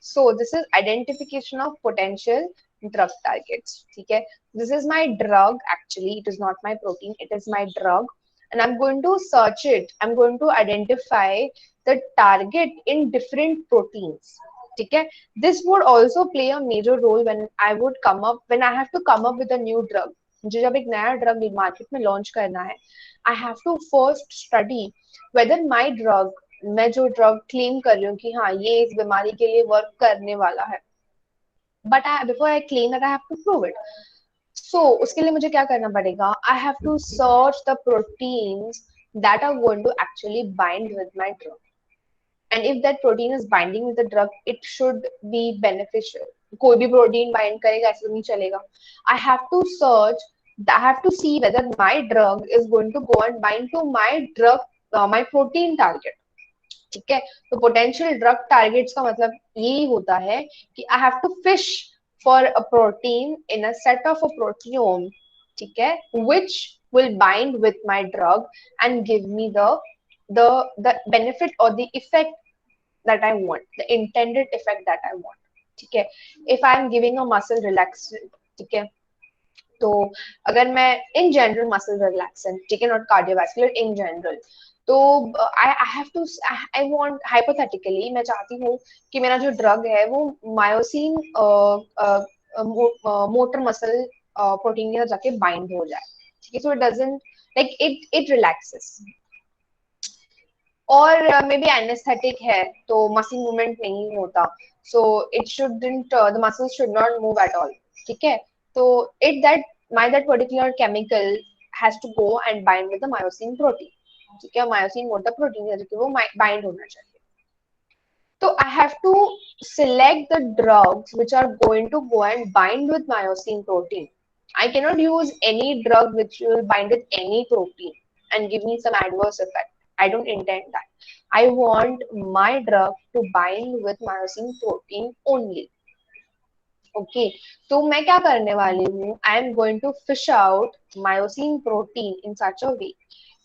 So this is identification of potential drug targets. ठीक है, this is my drug, actually it is not my protein, it is my drug and I'm going to search it. I'm going to identify the target in different proteins. ठीक है, this would also play a major role when I have to come up with a new drug. मुझे जब एक नया drug market में launch करना है, I have to first study whether my drug, मैं जो ड्रग क्लेम कर रही हूँ कि हाँ ये इस बीमारी के लिए वर्क करने वाला है, but before I claim that I have to prove it. So उसके लिए मुझे क्या करना पड़ेगा? I have to search the proteins that are going to actually bind with my drug. And if that protein is binding with the drug, it should be beneficial. कोई भी protein bind करेगा ऐसे तो नहीं चलेगा. I have to search, I have to see whether my drug is going to go and bind to my drug, my protein target. ठीक है, तो पोटेंशियल ड्रग टारगेट्स का मतलब यही होता है कि I have to fish for a protein in a set of a proteome, ठीक है, which will bind with my drug and give me the benefit और the effect that I want, the intended effect that I want. ठीक है, if I am giving a muscle relaxant, ठीक है, तो अगर मैं इन जनरल मसल रिलैक्सेंट, ठीक है, नॉट कार्डियोवैस्कुलर, इन जनरल, तो I have to, I want, hypothetically मैं चाहती हूँ कि मेरा जो ड्रग है वो मायोसिन मोटर मसल प्रोटीन के साथ जाके बाइंड हो जाए. ठीक है, so it doesn't like it relaxes. और मे बी एनेस्थेटिक है तो मसल मूवमेंट नहीं होता, so it shouldn't, the muscles should not move at all. ठीक है, तो that particular chemical has to go and bind with the myosin protein. ठीक है, myosin मोटा प्रोटीन है जो वो बाइंड होना चाहिए. तो I have to select the drugs which are going to go and bind with myosin protein. I cannot use any drug which will bind with any protein and give me some adverse effect. I don't intend that. I want my drug to bind with myosin protein only. Okay, तो मैं क्या करने वाली हूँ? I am going to fish out myosin protein in such a way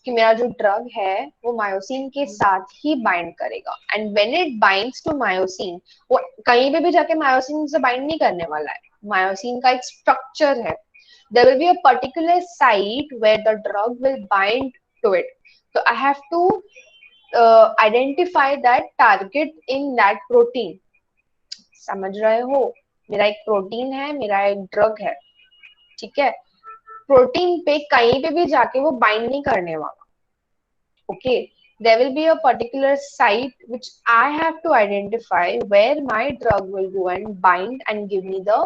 कि मेरा जो drug है वो मायोसिन के साथ ही बाइंड करेगा. And when it binds to myosin, वो कहीं पे भी जाके मायोसिन से बाइंड नहीं करने वाला है. मायोसिन का एक स्ट्रक्चर है. There will be a particular site where the drug will bind to it. तो I have to identify that target in that protein. समझ रहे हो? मेरा एक प्रोटीन है, मेरा एक ड्रग है. ठीक है, प्रोटीन पे कहीं पे भी जाके वो बाइंड नहीं करने वाला. Okay, there will be a particular site which I have to identify where my drug will go and bind and give me the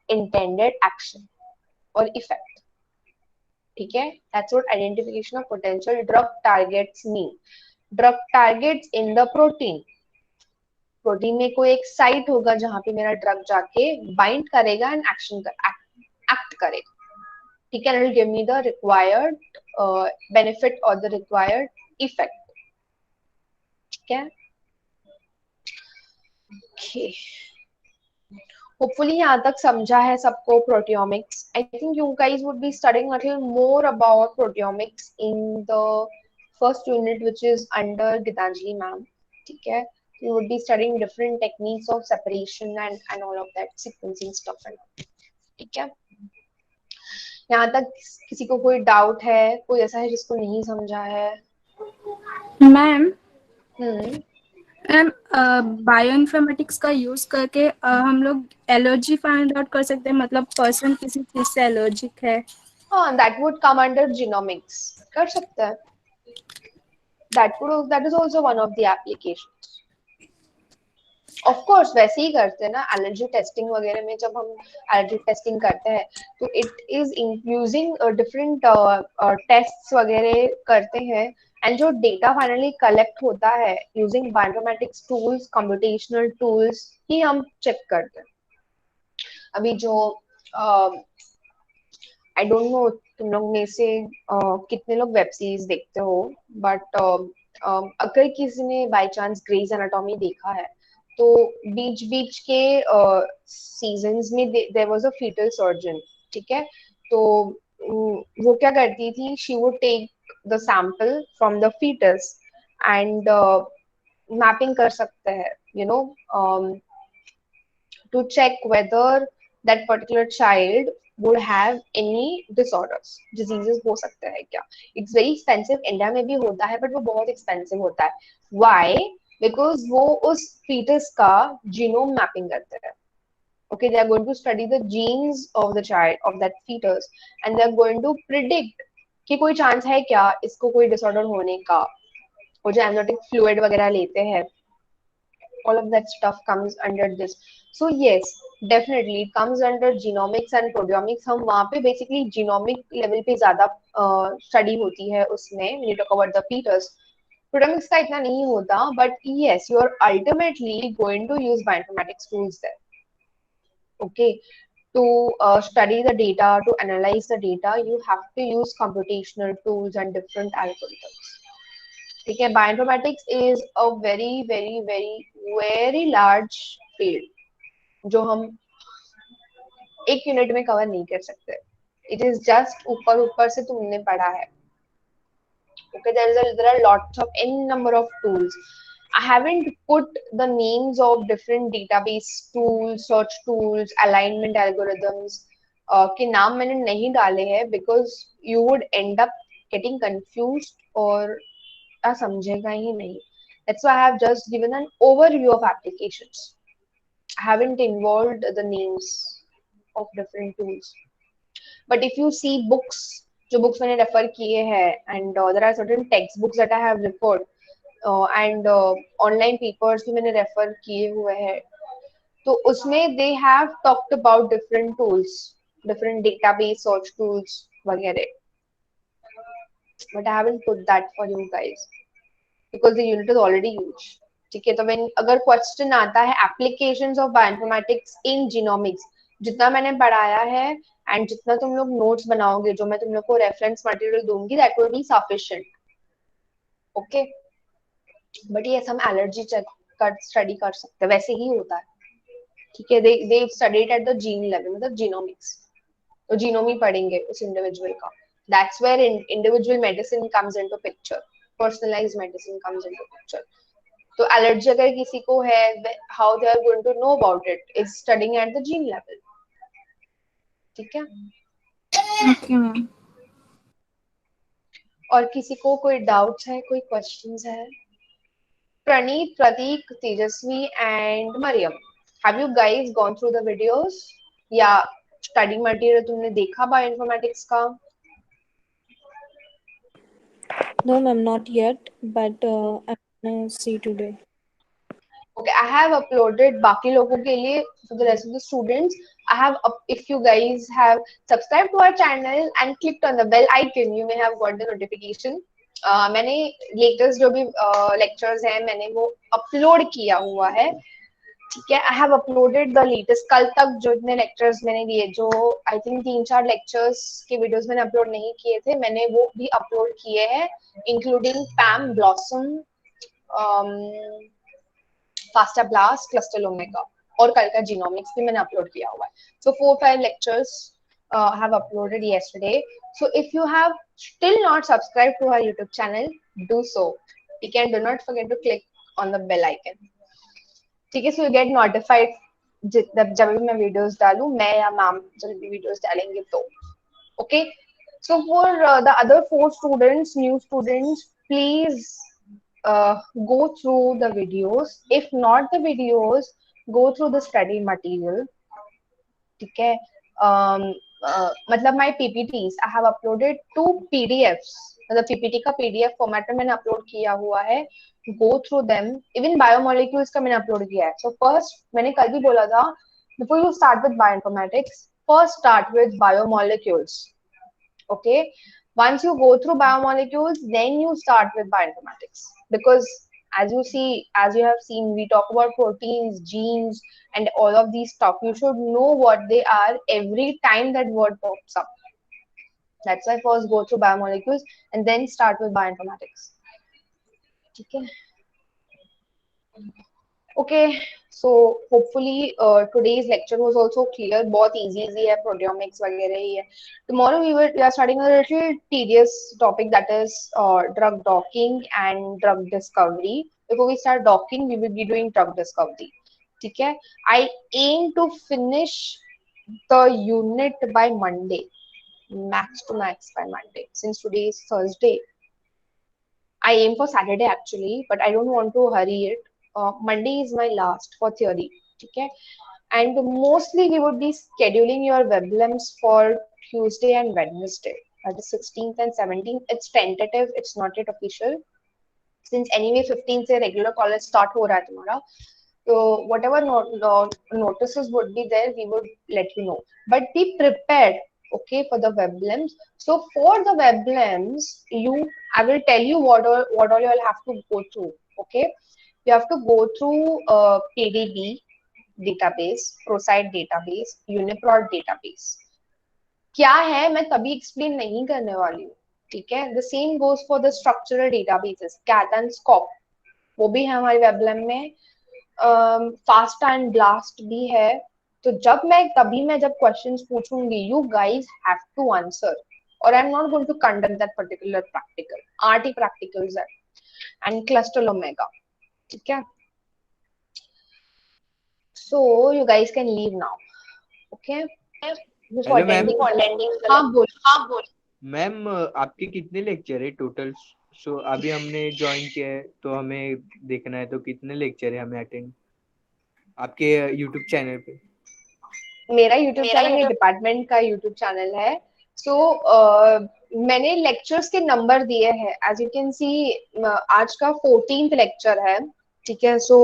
intended action or effect. ठीक है, that's what identification of potential drug targets mean. Drug targets in the protein. Protein में कोई एक site होगा जहां पे मेरा drug जाके बाइंड करेगा एंड एक्ट करेगा. ठीक है, it will give me the required benefit और द रिक्वायर्ड इफेक्ट. ठीक है, ओके, होपफुली यहाँ तक समझा है सबको proteomics. I think you guys would be studying little more about proteomics in the first unit which is under Geetanjali ma'am. ठीक है, you would be studying different techniques of separation and all of that sequencing stuff and all. ठीक है, यहाँ तक किसी को कोई doubt है? कोई ऐसा है जिसको नहीं समझा है? मैम बायोइन्फॉर्मेटिक्स का यूज करके हम लोग एलर्जी फाइंड आउट कर सकते हैं, मतलब पर्सन किसी चीज से एलर्जिक है. हाँ, that would come under genomics. कर सकते हैं. That is also one of the applications. Of course वैसे ही करते हैं ना एलर्जी टेस्टिंग वगैरह में. जब हम एलर्जी टेस्टिंग करते हैं तो it is using different tests वगैरह करते हैं एंड जो डेटा फाइनली कलेक्ट होता है using bioinformatics tools, computational tools ही हम चेक करते हैं. अभी जो आई डोंट नो तुम लोग में से कितने लोग वेब सीरीज देखते हो, बट अगर किसी ने बाय चांस ग्रेज एनाटॉमी देखा है तो बीच बीच के सीजन्स में there was a fetal surgeon, ठीक है। तो वो क्या करती थी, she would take the sample from the fetus and mapping कर सकते हैं, you know, to check whether that particular child would have any disorders, diseases हो सकते हैं क्या। It's very expensive, इंडिया में भी होता है but वो बहुत expensive होता है। Why? Because वो उस fetus का genome mapping करते हैं। Okay, they are going to study the genes of the child, of that fetus, and they are going to predict कि कोई chance है क्या इसको कोई disorder होने का। वो जो amniotic fluid वगैरह लेते हैं, all of that stuff comes under this. So yes, definitely it comes under genomics and proteomics. हम वहाँ पे basically genomic level पे ज़्यादा study होती है उसमें, when you talk about the fetus. Proteomics का इतना नहीं होता, but yes, you are ultimately going to use bioinformatics tools there. Okay, to study the data, to analyze the data, you have to use computational tools and different algorithms. ठीक है, bioinformatics is a very very very very large field जो हम एक unit में cover नहीं कर सकते। It is just ऊपर ऊपर से तुमने पढ़ा है। Okay, there are lots of n number of tools. I haven't put the names of different database tools, search tools, alignment algorithms के नाम मैंने नहीं डाले हैं because you would end up getting confused और समझेगा ही नहीं। That's why I have just given an overview of applications. I haven't involved the names of different tools. But if you see books, जो books मैंने refer किए हैं, and there are certain textbooks that I have referred, and online papers भी मैंने refer किए हुए हैं, तो उसमें they have talked about different tools, different database search tools वगैरह. But I haven't put that for you guys because the unit is already huge. ठीक है, तो when अगर question आता है applications of bioinformatics in genomics, जितना मैंने पढ़ाया है and जितना तुम लोग notes बनाओगे, जो मैं तुम लोग को reference material दूंगी, that will be sufficient. Okay, but yes, हम allergy check कर study कर सकते हैं, वैसे ही होता है। ठीक है, they studied at the gene level, मतलब genomics, तो genome ही पढ़ेंगे उस individual का। That's where individual medicine comes into picture, personalized medicine comes into picture. तो allergy अगर किसी को है, how they are going to know about it is studying at the gene level. ठीक है? Okay ma'am. और किसी को कोई डाउट्स है, कोई क्वेश्चंस है? Praneet, Prateek, Tejaswi and Mariam, have you guys gone through the videos या स्टडी मटेरियल तुमने देखा बायोइन्फॉर्मेटिक्स का? No, ma'am, not yet, but I'm gonna see today. Okay, I have uploaded बाकी लोगों के लिए, for the rest of the students, I have, if you guys have subscribed to our channel and clicked on the bell icon, you may have got the notification. मैंने latest जो भी lectures हैं मैंने वो upload किया हुआ है, ठीक है। I have uploaded the latest, कल तक जो इतने lectures मैंने दिए, जो I think 3-4 lectures के videos मैंने upload नहीं किए थे, मैंने वो भी upload किए हैं, including PAM, Blossom, FASTA blast, cluster omega, और कल का जीनोमिक्स भी मैंने अपलोड किया हुआ है। सो 4-5 lectures have uploaded yesterday. So if you have still not subscribed to our YouTube channel, do so. You can do not forget to click on the bell icon. ठीक है, so you get notified जब भी मैं videos डालूं, मैं या ma'am जब भी वीडियोस डालेंगे तो। Okay, so for the other 4 students, new students, please go through the videos. If not the videos, go through the study material. ठीक है, मतलब my PPTs, I have uploaded 2 PDFs, मतलब PPT का PDF format में मैंने upload किया हुआ है। Go through them. Even biomolecules का मैंने अपलोड किया है। So first, मैंने कल भी बोला था, before you start with bioinformatics, first start with biomolecules. Okay, once you go through biomolecules, then you start with bioinformatics, because as you have seen, we talk about proteins, genes, and all of these stuff. You should know what they are every time that word pops up. That's why first go through biomolecules and then start with bioinformatics. ठीक है. Okay, so hopefully today's lecture was also clear. बहुत easy है, proteomics वगैरह ही है. Tomorrow we are starting a little tedious topic, that is drug docking and drug discovery. Before we start docking, we will be doing drug discovery. ठीक है. I aim to finish the unit by Monday, max to max by Monday. Since today is Thursday, I aim for Saturday actually, but I don't want to hurry it. Monday is my last for theory, okay? And mostly we would be scheduling your WebLMs for Tuesday and Wednesday, that is 16th and 17th. It's tentative, it's not yet official. Since anyway 15th से regular college start हो रहा है तुम्हारा, so whatever notices would be there, we would let you know. But be prepared, okay, for the WebLMs. So for the WebLMs, I will tell you what all you will have to go through, okay? You have to go through PDB database, ProSite database, UniProt database. क्या है मैं तभी explain नहीं करने वाली हूँ, ठीक है? The same goes for the structural databases, CAT and SCOP, वो भी है हमारे WebLM में. Fast and BLAST भी है. तो जब questions पूछूंगी, you guys have to answer, or I'm not going to conduct that particular practical. RT practicals है and Cluster Omega. ठीक है. So you guys can leave now, okay? Hello, ma'am. हाँ बोल. मैम आपके कितने लेक्चर है total? सो अभी हमने ज्वाइन किया है तो हमें देखना है तो कितने लेक्चर है हमें अटेंड आपके यूट्यूब चैनल पे? मेरा यूट्यूब चैनल मेरे डिपार्टमेंट का यूट्यूब चैनल है. सो मैंने लेक्चर्स के नंबर दिए हैं. एज यू कैन सी आज का 14th लेक्चर है, ठीक है? सो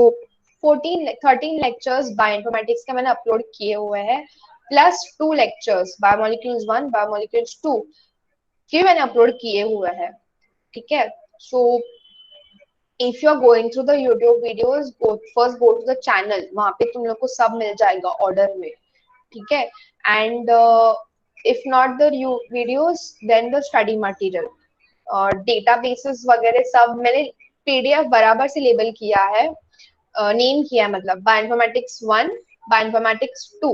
13 लेक्चर्स बायोइन्फॉर्मेटिक्स के मैंने अपलोड किए हुए हैं, प्लस 2 लेक्चर्स बायोमोलिक्यूल्स 1, बायोमोलिक्यूल्स 2 के मैंने अपलोड किए हुए हैं, ठीक है? सो if you are going through the YouTube videos, first go to the channel, वहाँ पे तुम लोग को सब मिल जाएगा ऑर्डर में, ठीक है? And if not the videos, then the study material, databases वगैरह सब मैंने PDF बराबर से लेबल किया है, नेम किया, मतलब बायोइन्फॉर्मेटिक्स 1, बायोइन्फॉर्मेटिक्स 2,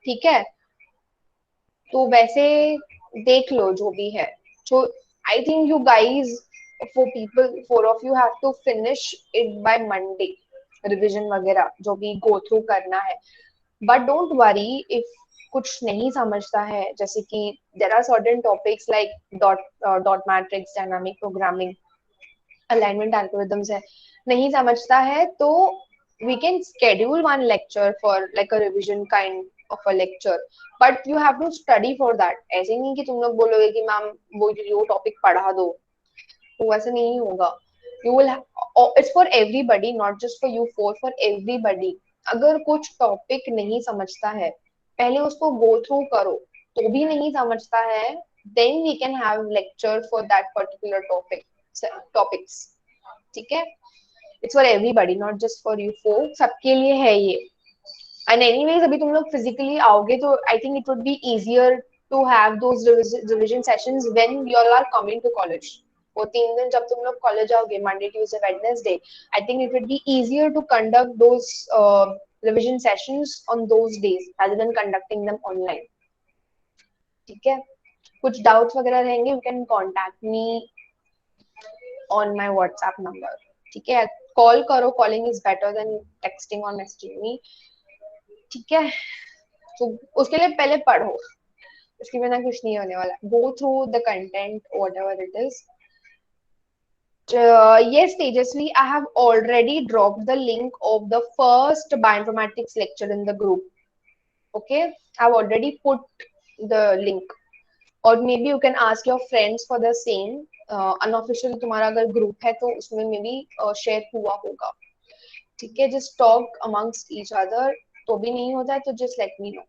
ठीक है? तो वैसे देख लो जो भी है. So I think you guys, 4 of you have to finish it by Monday, revision वगैरह जो भी go through करना है. But don't worry if कुछ नहीं समझता है, जैसे कि there are certain topics like dot matrix, dynamic programming, alignment algorithms है, नहीं समझता है तो we can schedule one lecture for like a revision kind of a lecture, but you have to study for that. ऐसे नहीं कि तुम लोग बोलोगे कि मैम वो टॉपिक पढ़ा दो, तो वैसे नहीं होगा. You will it's for everybody, not just for you four, for everybody. अगर कुछ टॉपिक नहीं समझता है, पहले उसको go through करो. तो भी नहीं समझता है, then we can have lecture for that particular topics. ठीक है? It's for everybody, not just for you four. सबके लिए है ये. And anyways, अभी तुम लोग physically आओगे तो I think it would be easier to have those revision sessions when you all are coming to college. वो 3 दिन जब तुम लोग कॉलेज आओगे, Monday, Tuesday, Wednesday, I think it would be easier to conduct those revision sessions on those days rather than conducting them online. ठीक है? कुछ doubts वगैरह रहेंगे, you can contact me on my WhatsApp number. ठीक है? Call करो, calling is better than texting or messaging me. ठीक है? तो उसके लिए पहले पढ़ो, उसके बिना कुछ नहीं होने वाला. Go through the content, whatever it is. Yes, Tejasvi, I have already dropped the link of the first bioinformatics lecture in the group. Okay, I've already put the link, or maybe you can ask your friends for the same. Unofficial तुम्हारा अगर group है तो उसमें maybe share हुआ होगा. ठीक है? Just talk amongst each other. तो भी नहीं होता है तो just let me know.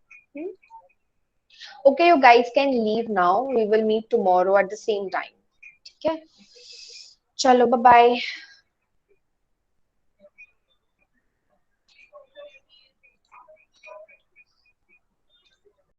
Okay, you guys can leave now. We will meet tomorrow at the same time. ठीक है? चलो, bye bye.